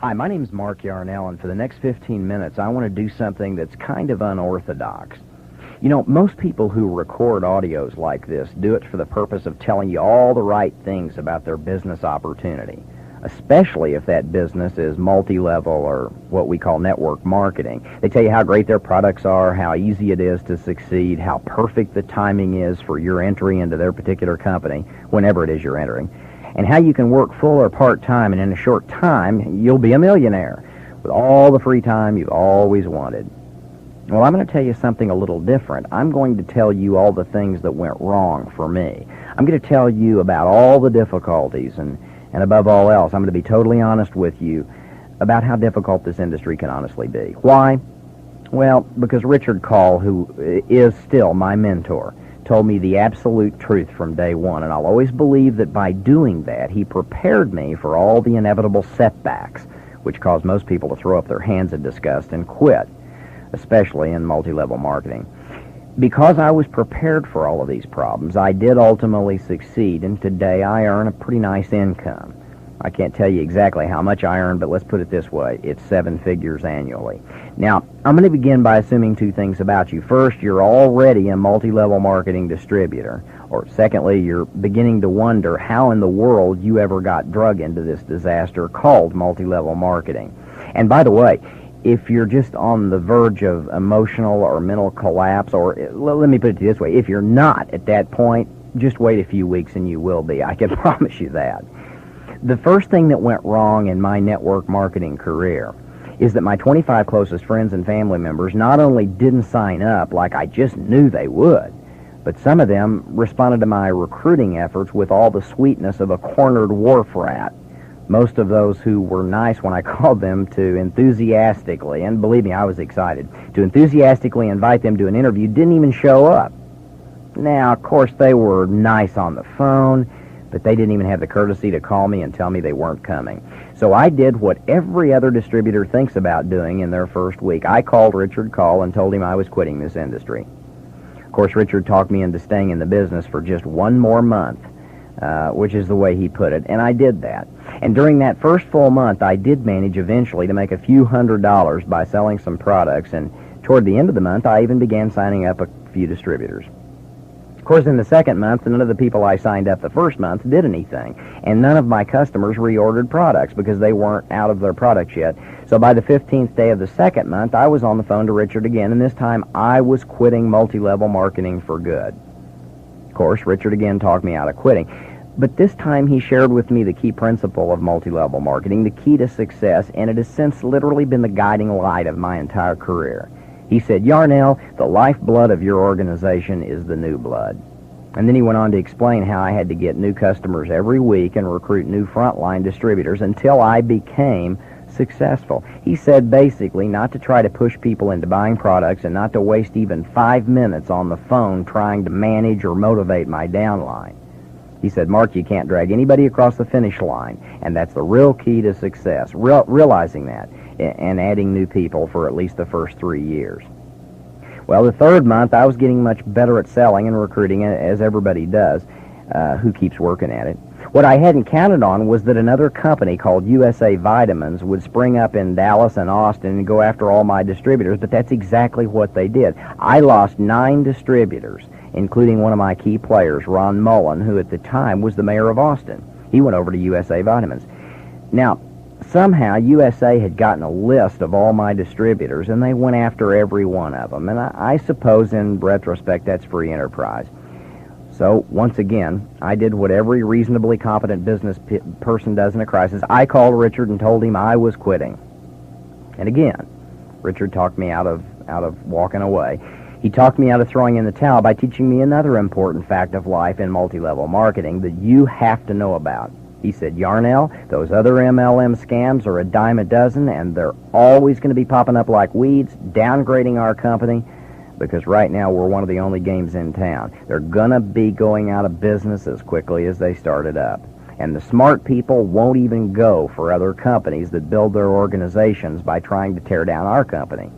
Hi, my name's Mark Yarnell, and for the next 15 minutes, I want to do something that's kind of unorthodox. You know, most people who record audios like this do it for the purpose of telling you all the right things about their business opportunity, especially if that business is multi-level or what we call network marketing. They tell you how great their products are, how easy it is to succeed, how perfect the timing is for your entry into their particular company, whenever it is you're entering, and how you can work full or part-time, and in a short time, you'll be a millionaire with all the free time you've always wanted. Well, I'm going to tell you something a little different. I'm going to tell you all the things that went wrong for me. I'm going to tell you about all the difficulties, and above all else, I'm going to be totally honest with you about how difficult this industry can honestly be. Why? Well, because Richard Call, who is still my mentor, told me the absolute truth from day one, and I'll always believe that by doing that, he prepared me for all the inevitable setbacks, which cause most people to throw up their hands in disgust and quit, especially in multi-level marketing. Because I was prepared for all of these problems, I did ultimately succeed, and today I earn a pretty nice income. I can't tell you exactly how much I earn, but let's put it this way. It's 7 figures annually. Now, I'm going to begin by assuming two things about you. First, you're already a multi-level marketing distributor. Or secondly, you're beginning to wonder how in the world you ever got drug into this disaster called multi-level marketing. And by the way, if you're just on the verge of emotional or mental collapse, or let me put it this way, if you're not at that point, just wait a few weeks and you will be. I can promise you that. The first thing that went wrong in my network marketing career is that my 25 closest friends and family members not only didn't sign up like I just knew they would, but some of them responded to my recruiting efforts with all the sweetness of a cornered wharf rat. Most of those who were nice when I called them to enthusiastically, and believe me, I was excited, to enthusiastically invite them to an interview didn't even show up. Now, of course, they were nice on the phone, but they didn't even have the courtesy to call me and tell me they weren't coming. So I did what every other distributor thinks about doing in their first week. I called Richard Call and told him I was quitting this industry. Of course, Richard talked me into staying in the business for just one more month, which is the way he put it, and I did that. And during that first full month, I did manage eventually to make a few $100s by selling some products, and toward the end of the month, I even began signing up a few distributors. Of course, in the second month, none of the people I signed up the first month did anything, and none of my customers reordered products because they weren't out of their products yet. So by the 15th day of the second month, I was on the phone to Richard again, and this time I was quitting multi-level marketing for good. Of course, Richard again talked me out of quitting, but this time he shared with me the key principle of multi-level marketing, the key to success, and it has since literally been the guiding light of my entire career. He said, "Yarnell, the lifeblood of your organization is the new blood." And then he went on to explain how I had to get new customers every week and recruit new frontline distributors until I became successful. He said basically not to try to push people into buying products and not to waste even 5 minutes on the phone trying to manage or motivate my downline. He said, "Mark, you can't drag anybody across the finish line, and that's the real key to success, realizing that, and adding new people for at least the first 3 years." Well, the third month, I was getting much better at selling and recruiting, as everybody does who keeps working at it. What I hadn't counted on was that another company called USA Vitamins would spring up in Dallas and Austin and go after all my distributors, but that's exactly what they did. I lost 9 distributors, including one of my key players, Ron Mullen, who at the time was the mayor of Austin. He went over to USA Vitamins. Now, somehow USA had gotten a list of all my distributors, and they went after every one of them. And I suppose in retrospect that's free enterprise. So once again, I did what every reasonably competent business person does in a crisis. I called Richard and told him I was quitting. And again, Richard talked me out of walking away. He talked me out of throwing in the towel by teaching me another important fact of life in multi-level marketing that you have to know about. He said, "Yarnell, those other MLM scams are a dime a dozen, and they're always going to be popping up like weeds, downgrading our company, because right now we're one of the only games in town. They're going to be going out of business as quickly as they started up. And the smart people won't even go for other companies that build their organizations by trying to tear down our company."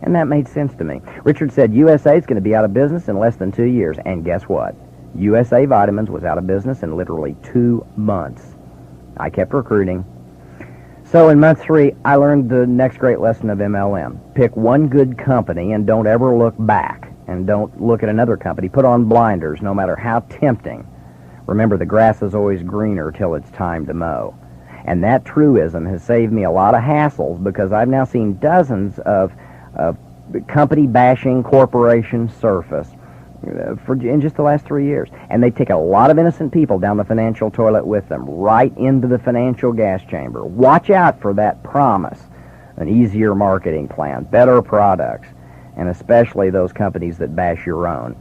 And that made sense to me. Richard said USA is going to be out of business in less than 2 years. And guess what? USA Vitamins was out of business in literally 2 months. I kept recruiting. So in month 3, I learned the next great lesson of MLM. Pick one good company and don't ever look back. And don't look at another company. Put on blinders, no matter how tempting. Remember, the grass is always greener till it's time to mow. And that truism has saved me a lot of hassles, because I've now seen dozens of company-bashing corporations surface in just the last 3 years. And they take a lot of innocent people down the financial toilet with them, right into the financial gas chamber. Watch out for that promise. An easier marketing plan, better products, and especially those companies that bash your own,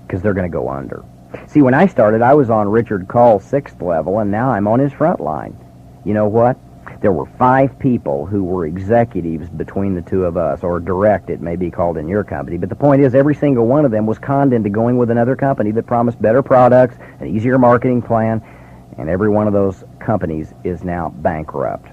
because they're going to go under. See, when I started, I was on Richard Call's 6th level, and now I'm on his front line. You know what? There were 5 people who were executives between the two of us, or direct, it may be called in your company. But the point is, every single one of them was conned into going with another company that promised better products, an easier marketing plan, and every one of those companies is now bankrupt.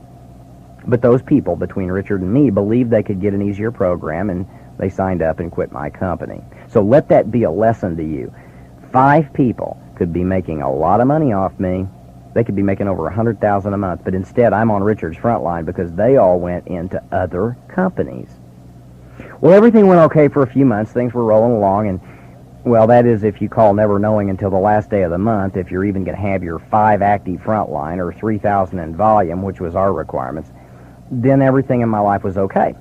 But those people, between Richard and me, believed they could get an easier program, and they signed up and quit my company. So let that be a lesson to you. 5 people could be making a lot of money off me. They could be making over $100,000 a month, but instead I'm on Richard's front line because they all went into other companies. Well, everything went okay for a few months. Things were rolling along, and, well, that is if you call never knowing until the last day of the month, if you're even going to have your 5 active front line or 3,000 in volume, which was our requirements, then everything in my life was okay.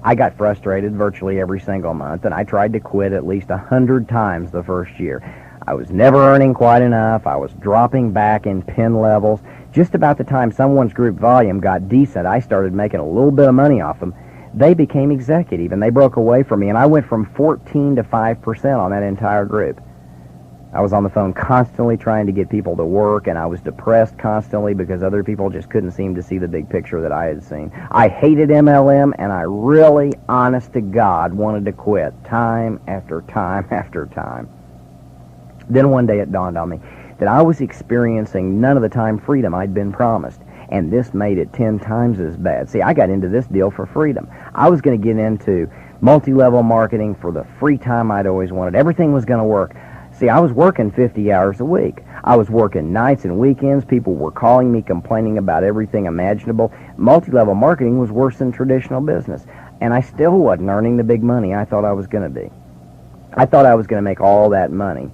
I got frustrated virtually every single month, and I tried to quit at least 100 times the first year. I was never earning quite enough. I was dropping back in pin levels. Just about the time someone's group volume got decent, I started making a little bit of money off them. They became executive, and they broke away from me, and I went from 14 to 5% on that entire group. I was on the phone constantly trying to get people to work, and I was depressed constantly because other people just couldn't seem to see the big picture that I had seen. I hated MLM, and I really, honest to God, wanted to quit time after time after time. Then one day it dawned on me that I was experiencing none of the time freedom I'd been promised, and this made it 10 times as bad. See, I got into this deal for freedom. I was going to get into multi-level marketing for the free time I'd always wanted. Everything was going to work. See, I was working 50 hours a week. I was working nights and weekends. People were calling me complaining about everything imaginable. Multi-level marketing was worse than traditional business, and I still wasn't earning the big money I thought I was going to be. I thought I was going to make all that money,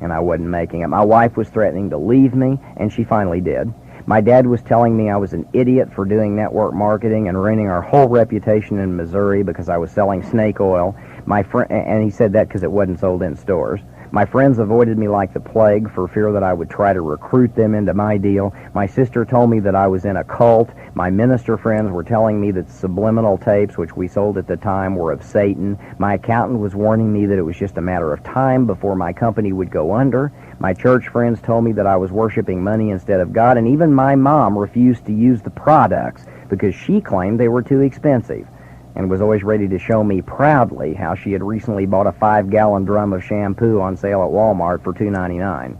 and I wasn't making it. My wife was threatening to leave me, and she finally did. My dad was telling me I was an idiot for doing network marketing and ruining our whole reputation in Missouri because I was selling snake oil. And he said that because it wasn't sold in stores. My friends avoided me like the plague for fear that I would try to recruit them into my deal. My sister told me that I was in a cult. My minister friends were telling me that subliminal tapes, which we sold at the time, were of Satan. My accountant was warning me that it was just a matter of time before my company would go under. My church friends told me that I was worshiping money instead of God, and even my mom refused to use the products because she claimed they were too expensive, and was always ready to show me proudly how she had recently bought a 5-gallon drum of shampoo on sale at Walmart for $2.99.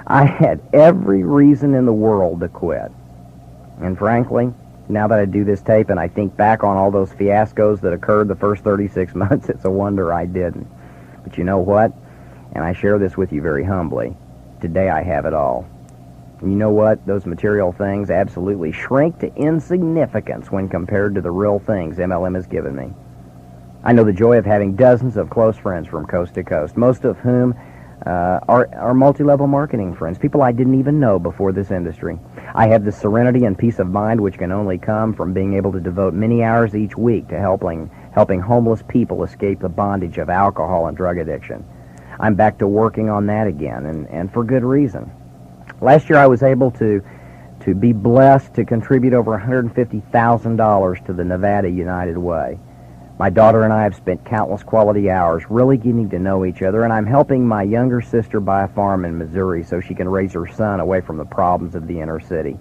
I had every reason in the world to quit. And frankly, now that I do this tape and I think back on all those fiascos that occurred the first 36 months, it's a wonder I didn't. But you know what? And I share this with you very humbly. Today I have it all. And you know what? Those material things absolutely shrink to insignificance when compared to the real things MLM has given me. I know the joy of having dozens of close friends from coast to coast, most of whom are multi-level marketing friends, people I didn't even know before this industry. I have the serenity and peace of mind which can only come from being able to devote many hours each week to helping homeless people escape the bondage of alcohol and drug addiction. I'm back to working on that again, and for good reason. Last year I was able to be blessed to contribute over $150,000 to the Nevada United Way. My daughter and I have spent countless quality hours really getting to know each other, and I'm helping my younger sister buy a farm in Missouri so she can raise her son away from the problems of the inner city.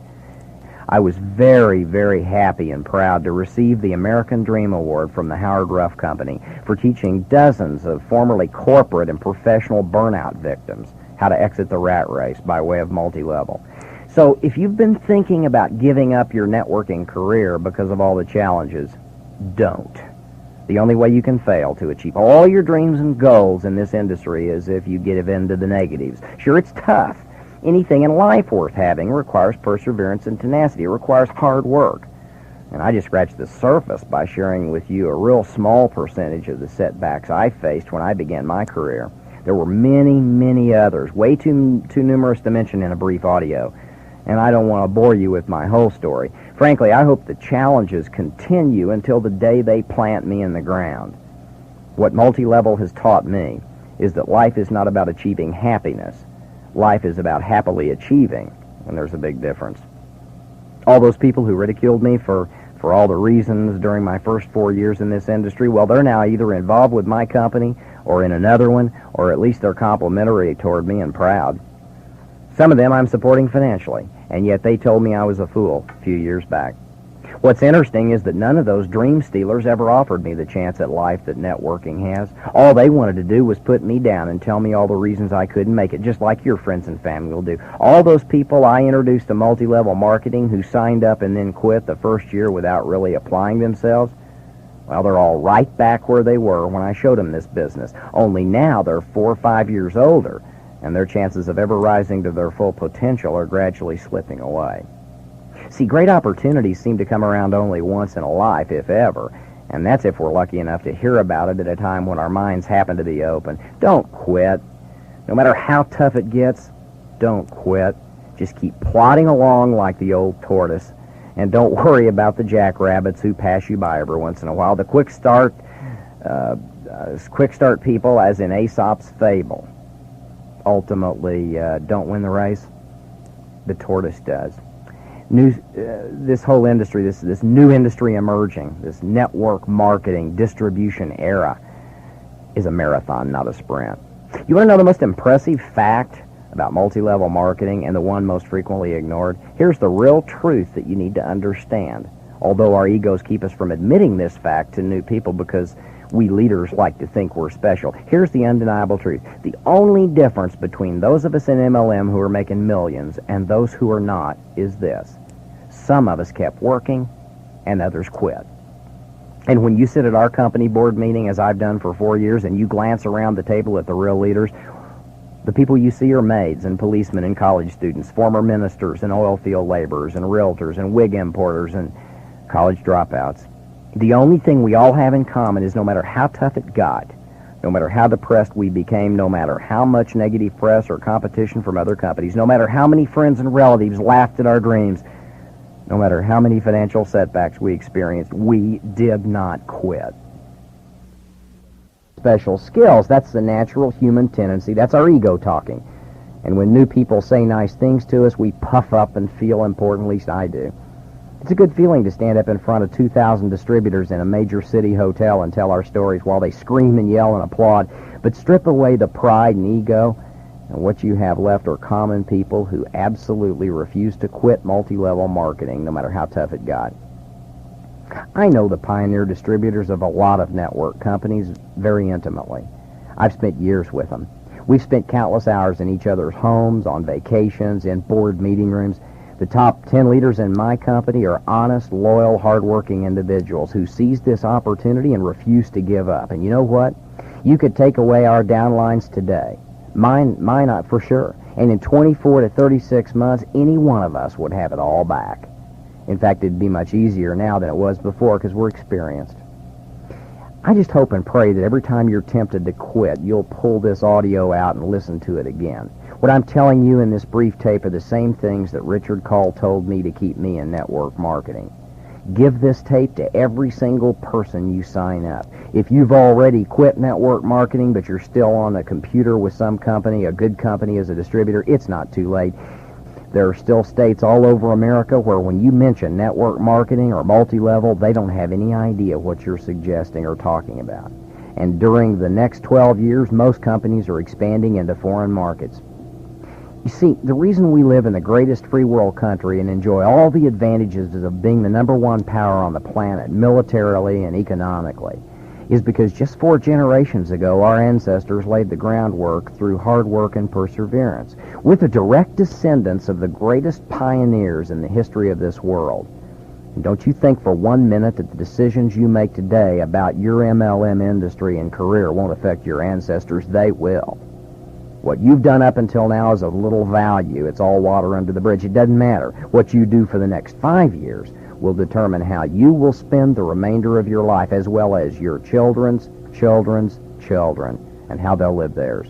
I was very, very happy and proud to receive the American Dream Award from the Howard Ruff Company for teaching dozens of formerly corporate and professional burnout victims how to exit the rat race by way of multi-level. So if you've been thinking about giving up your networking career because of all the challenges, don't. The only way you can fail to achieve all your dreams and goals in this industry is if you give in to the negatives. Sure, it's tough. Anything in life worth having requires perseverance and tenacity. It requires hard work. And I just scratched the surface by sharing with you a real small percentage of the setbacks I faced when I began my career. There were many, many others, way too numerous to mention in a brief audio. And I don't want to bore you with my whole story. Frankly, I hope the challenges continue until the day they plant me in the ground. What multi-level has taught me is that life is not about achieving happiness. Life is about happily achieving, and there's a big difference. All those people who ridiculed me for all the reasons during my first 4 years in this industry, well, they're now either involved with my company or in another one, or at least they're complimentary toward me and proud. Some of them I'm supporting financially, and yet they told me I was a fool a few years back. What's interesting is that none of those dream stealers ever offered me the chance at life that networking has. All they wanted to do was put me down and tell me all the reasons I couldn't make it, just like your friends and family will do. All those people I introduced to multi-level marketing who signed up and then quit the first year without really applying themselves, well, they're all right back where they were when I showed them this business. Only now they're 4 or 5 years older, and their chances of ever rising to their full potential are gradually slipping away. See, great opportunities seem to come around only once in a life, if ever, and that's if we're lucky enough to hear about it at a time when our minds happen to be open. Don't quit. No matter how tough it gets, don't quit. Just keep plodding along like the old tortoise, and don't worry about the jackrabbits who pass you by every once in a while. The quick start people, as in Aesop's fable, ultimately don't win the race. The tortoise does. This whole industry, this new industry emerging, this network marketing distribution era, is a marathon, not a sprint. You want to know the most impressive fact about multi-level marketing, and the one most frequently ignored? Here's the real truth that you need to understand, although our egos keep us from admitting this fact to new people because we leaders like to think we're special. Here's the undeniable truth. The only difference between those of us in MLM who are making millions and those who are not is this. Some of us kept working, and others quit. And when you sit at our company board meeting, as I've done for 4 years, and you glance around the table at the real leaders, the people you see are maids and policemen and college students, former ministers and oil field laborers and realtors and wig importers and college dropouts. The only thing we all have in common is no matter how tough it got, no matter how depressed we became, no matter how much negative press or competition from other companies, no matter how many friends and relatives laughed at our dreams, no matter how many financial setbacks we experienced, we did not quit. Special skills, that's the natural human tendency. That's our ego talking. And when new people say nice things to us, we puff up and feel important, at least I do. It's a good feeling to stand up in front of 2,000 distributors in a major city hotel and tell our stories while they scream and yell and applaud. But strip away the pride and ego, and what you have left are common people who absolutely refuse to quit multi-level marketing, no matter how tough it got. I know the pioneer distributors of a lot of network companies very intimately. I've spent years with them. We've spent countless hours in each other's homes, on vacations, in board meeting rooms. The top 10 leaders in my company are honest, loyal, hardworking individuals who seized this opportunity and refused to give up. And you know what? You could take away our downlines today. Mine not for sure. And in 24 to 36 months, any one of us would have it all back. In fact, it'd be much easier now than it was before because we're experienced. I just hope and pray that every time you're tempted to quit, you'll pull this audio out and listen to it again. What I'm telling you in this brief tape are the same things that Richard Call told me to keep me in network marketing. Give this tape to every single person you sign up. If you've already quit network marketing, but you're still on a computer with some company, a good company as a distributor, it's not too late. There are still states all over America where when you mention network marketing or multi-level, they don't have any idea what you're suggesting or talking about. And during the next 12 years, most companies are expanding into foreign markets. You see, the reason we live in the greatest free world country and enjoy all the advantages of being the #1 power on the planet, militarily and economically, is because just 4 generations ago, our ancestors laid the groundwork through hard work and perseverance. We're the direct descendants of the greatest pioneers in the history of this world. And don't you think for 1 minute that the decisions you make today about your MLM industry and career won't affect your ancestors. They will. What you've done up until now is of little value. It's all water under the bridge. It doesn't matter. What you do for the next 5 years will determine how you will spend the remainder of your life, as well as your children's children's children, and how they'll live theirs.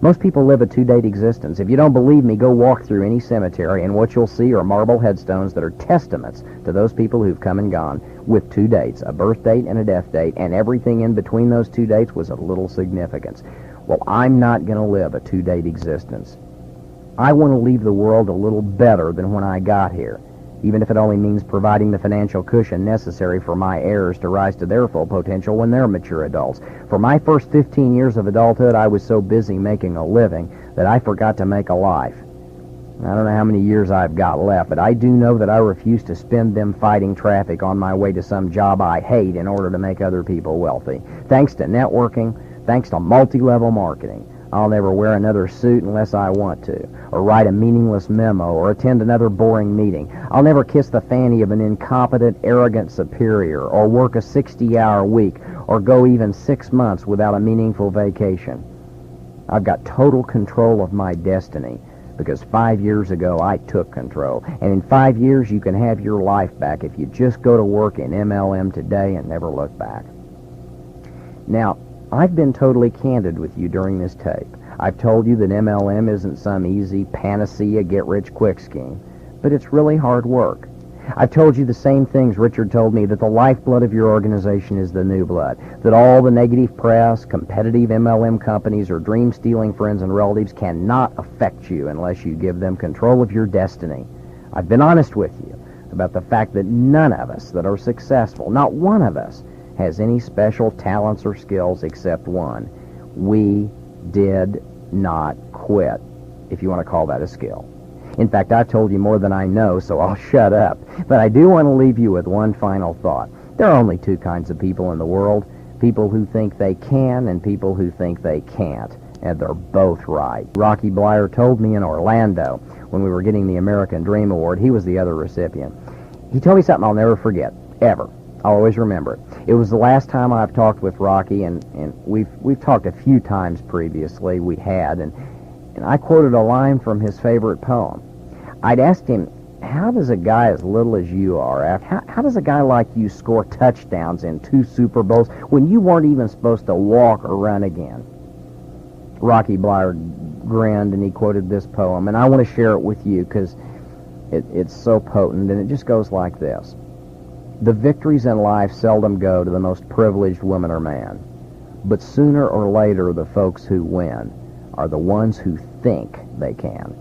Most people live a two-date existence. If you don't believe me, go walk through any cemetery, and what you'll see are marble headstones that are testaments to those people who've come and gone with two dates, a birth date and a death date, and everything in between those two dates was of little significance. Well, I'm not going to live a two-date existence. I want to leave the world a little better than when I got here, even if it only means providing the financial cushion necessary for my heirs to rise to their full potential when they're mature adults. For my first 15 years of adulthood, I was so busy making a living that I forgot to make a life. I don't know how many years I've got left, but I do know that I refuse to spend them fighting traffic on my way to some job I hate in order to make other people wealthy. Thanks to networking, thanks to multi-level marketing, I'll never wear another suit unless I want to, or write a meaningless memo, or attend another boring meeting. I'll never kiss the fanny of an incompetent, arrogant superior, or work a 60-hour week, or go even 6 months without a meaningful vacation. I've got total control of my destiny, because 5 years ago I took control. And in 5 years you can have your life back if you just go to work in MLM today and never look back. Now, I've been totally candid with you during this tape. I've told you that MLM isn't some easy panacea get-rich-quick scheme, but it's really hard work. I've told you the same things Richard told me, that the lifeblood of your organization is the new blood, that all the negative press, competitive MLM companies, or dream-stealing friends and relatives cannot affect you unless you give them control of your destiny. I've been honest with you about the fact that none of us that are successful, not one of us, has any special talents or skills except one. We did not quit, if you want to call that a skill. In fact, I've told you more than I know, so I'll shut up. But I do want to leave you with one final thought. There are only two kinds of people in the world, people who think they can and people who think they can't. And they're both right. Rocky Blyer told me in Orlando when we were getting the American Dream Award. He was the other recipient. He told me something I'll never forget, ever. I'll always remember it. It was the last time I've talked with Rocky, and we've talked a few times previously. We had, and I quoted a line from his favorite poem. I'd asked him, how does a guy as little as you are, how does a guy like you score touchdowns in 2 Super Bowls when you weren't even supposed to walk or run again? Rocky Blyer grinned, and he quoted this poem, and I want to share it with you because it's so potent, and it just goes like this. The victories in life seldom go to the most privileged woman or man, but sooner or later the folks who win are the ones who think they can.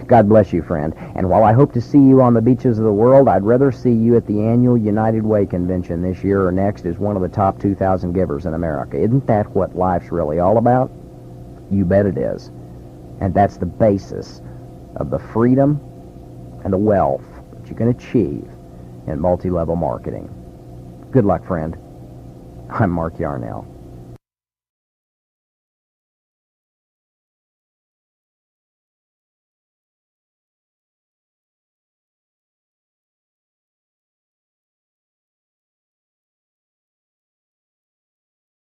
God bless you, friend, and while I hope to see you on the beaches of the world, I'd rather see you at the annual United Way convention this year or next as one of the top 2,000 givers in America. Isn't that what life's really all about? You bet it is. And that's the basis of the freedom and the wealth that you can achieve in multi-level marketing. Good luck, friend. I'm Mark Yarnell.